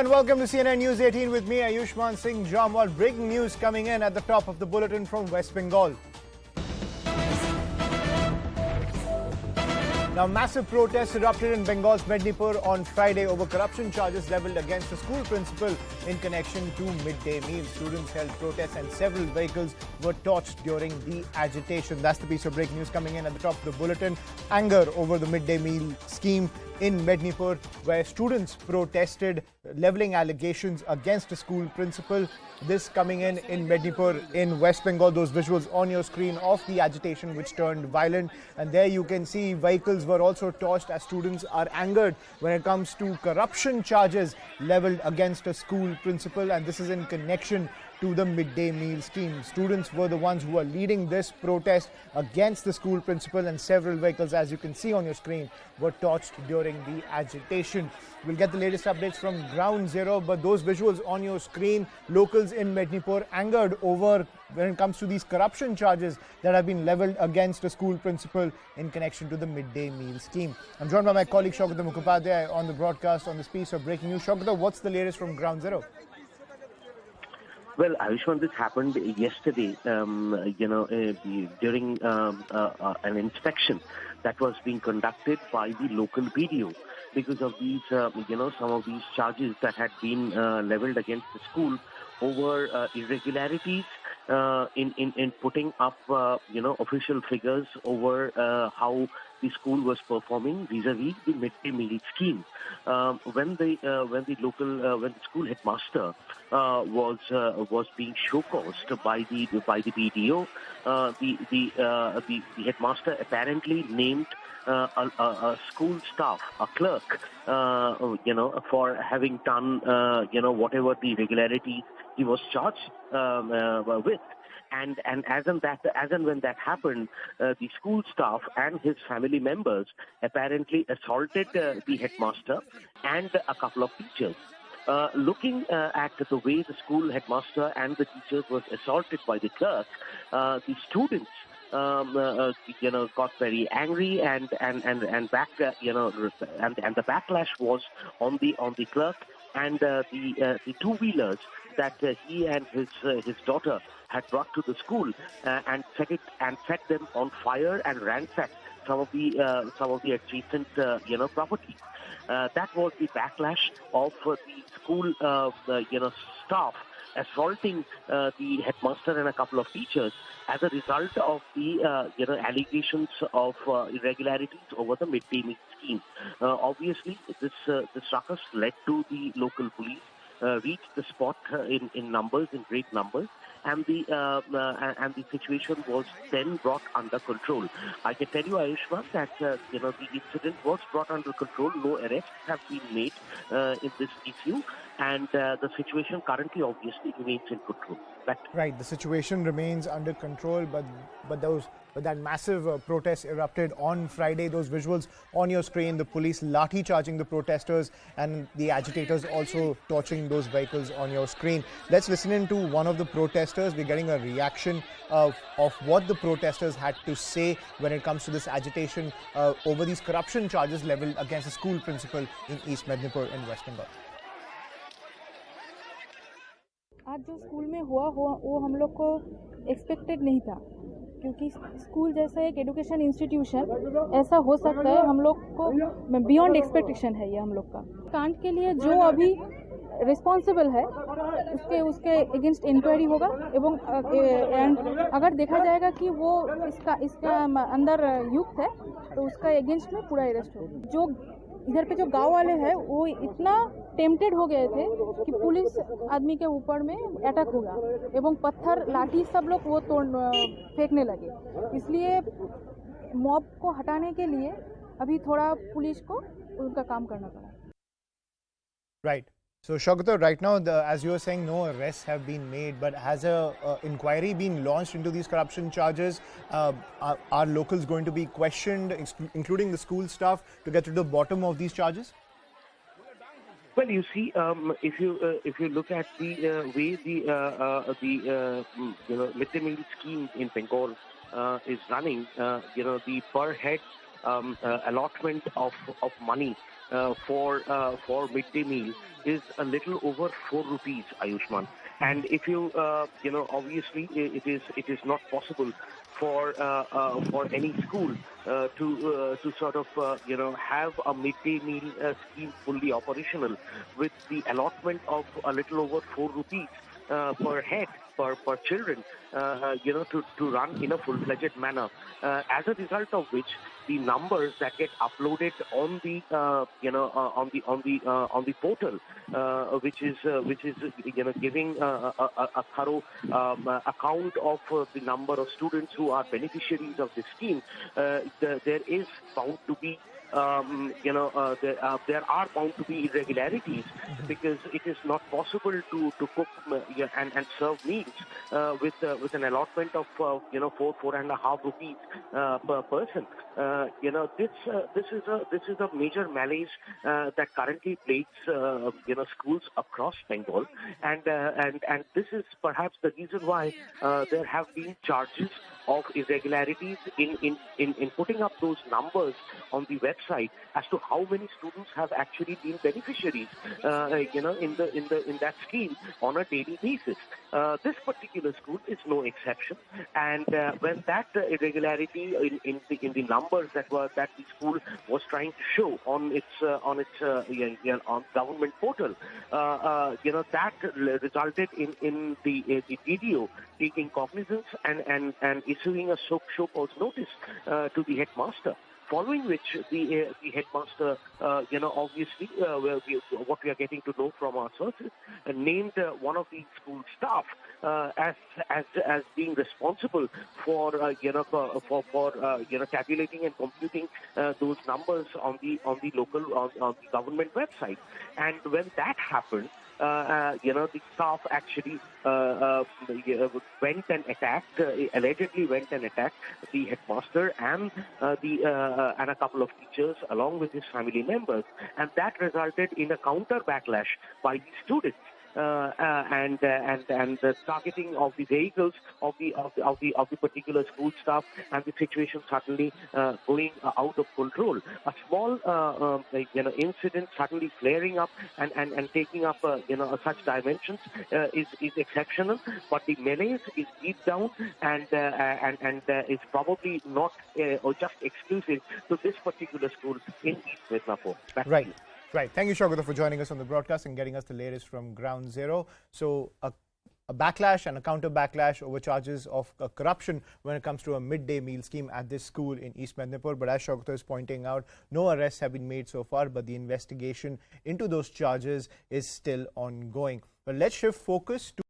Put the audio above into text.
and welcome to CNN News 18 with me, Ayushman Singh Jamwal. Breaking news coming in at the top of the bulletin from West Bengal. Now, massive protests erupted in Bengal's Medinipur on Friday over corruption charges leveled against a school principal in connection to midday meals. Students held protests and several vehicles were torched during the agitation. That's the piece of breaking news coming in at the top of the bulletin. Anger over the midday meal scheme in Medinipur, where students protested, levelling allegations against a school principal. This coming in Medinipur in West Bengal. Those visuals on your screen of the agitation which turned violent. And there you can see vehicles were also torched as students are angered when it comes to corruption charges levelled against a school principal. And this is in connection to the midday meal scheme. Students were the ones who were leading this protest against the school principal, and several vehicles, as you can see on your screen, were torched during the agitation. We'll get the latest updates from Ground Zero, but those visuals on your screen, locals in Medinipur angered over when it comes to these corruption charges that have been levelled against a school principal in connection to the midday meal scheme. I'm joined by my colleague Shaugata Mukhopadhyay on the broadcast on this piece of breaking news. Shaugata, what's the latest from Ground Zero? Well, Ayushman, this happened yesterday, during an inspection that was being conducted by the local BDO because of these, some of these charges that had been leveled against the school over irregularities in putting up, official figures over how the school was performing vis-a-vis the midday meal scheme. When the school headmaster was being showcased by the BDO, the headmaster apparently named a school staff, a clerk, for having done, whatever the irregularity he was charged with. And as and when that happened, the school staff and his family members apparently assaulted the headmaster and a couple of teachers. Looking at the way the school headmaster and the teachers was assaulted by the clerk, the students got very angry and the backlash was on the clerk and the two-wheelers that he and his daughter had brought to the school and set them on fire and ransacked some of the adjacent property. That was the backlash of the school staff assaulting the headmaster and a couple of teachers as a result of the allegations of irregularities over the midday meal scheme. Obviously, this ruckus led to the local police reach the spot in great numbers, and the situation was then brought under control. I can tell you, Ayushman, that the incident was brought under control. No arrests have been made in this issue, and the situation currently obviously remains in control. Right, the situation remains under control, but that massive protest erupted on Friday. Those visuals on your screen, the police lathi charging the protesters and the agitators also torching those vehicles on your screen. Let's listen in to one of the protesters. We're getting a reaction of what the protesters had to say when it comes to this agitation over these corruption charges leveled against a school principal in East Medinipur in West Bengal. आज जो school में हुआ वो हम लोग को expected नहीं था, क्योंकि स्कूल जैसा एक एजुकेशन इंस्टीट्यूशन ऐसा हो सकता है, हम लोग को बियॉन्ड एक्सपेक्टेशन है ये हम लोग का। कांड के लिए जो अभी रिस्पॉन्सिबल है उसके अगेंस्ट इंक्वायरी होगा एंड अगर देखा जाएगा कि वो इसका अंदर युक्त है तो उसका अगेंस्ट में पूरा अरेस्ट होगा। जो इधर पे जो गांव वाले हैं वो इतना टेम्प्टेड हो गए थे कि पुलिस आदमी के ऊपर में अटैक होगा एवं पत्थर लाठी सब लोग वो फेंकने लगे। इसलिए मॉब को हटाने के लिए अभी थोड़ा पुलिस को उनका काम करना पड़ा। Right. So, Shaugata, right now, as you were saying, no arrests have been made, but has a inquiry been launched into these corruption charges? Are locals going to be questioned, including the school staff, to get to the bottom of these charges? Well, you see, if you look at the way the midday meal scheme in Bengal is running, the per head allotment of money for midday meal is a little over 4 rupees, Ayushman. And if you obviously it is not possible for any school to sort of have a midday meal scheme fully operational with the allotment of a little over 4 rupees per head per children, to run in a full-fledged manner. As a result of which, the numbers that get uploaded on the on the portal, which is giving a thorough account of the number of students who are beneficiaries of this scheme, there is bound to be there are bound to be irregularities, because it is not possible to cook and serve meals with an allotment of 4.5 rupees per person. This is a major malaise that currently plagues schools across Bengal, and this is perhaps the reason why there have been charges of irregularities in putting up those numbers on the website as to how many students have actually been beneficiaries in that scheme on a daily basis. This particular school is no exception, and when that irregularity in the numbers that the school was trying to show on its government portal, that resulted in the video taking cognizance and issuing a show cause notice to the headmaster. Following which, the headmaster, obviously, what we are getting to know from our sources, named one of the school staff as being responsible for tabulating and computing those numbers on the government website. And when that happened, the staff actually went and attacked, allegedly went and attacked the headmaster and a couple of teachers along with his family members, and that resulted in a counter backlash by the students. And the targeting of the vehicles of the particular school staff, and the situation suddenly going out of control. A small incident suddenly flaring up and taking up such dimensions is exceptional, but the malaise is deep down and is probably not or just exclusive to this particular school in East Medinipur. Right. Right. Thank you, Shogata, for joining us on the broadcast and getting us the latest from Ground Zero. So a backlash and a counter backlash over charges of corruption when it comes to a midday meal scheme at this school in East Medinipur. But as Shogata is pointing out, no arrests have been made so far, but the investigation into those charges is still ongoing. But let's shift focus to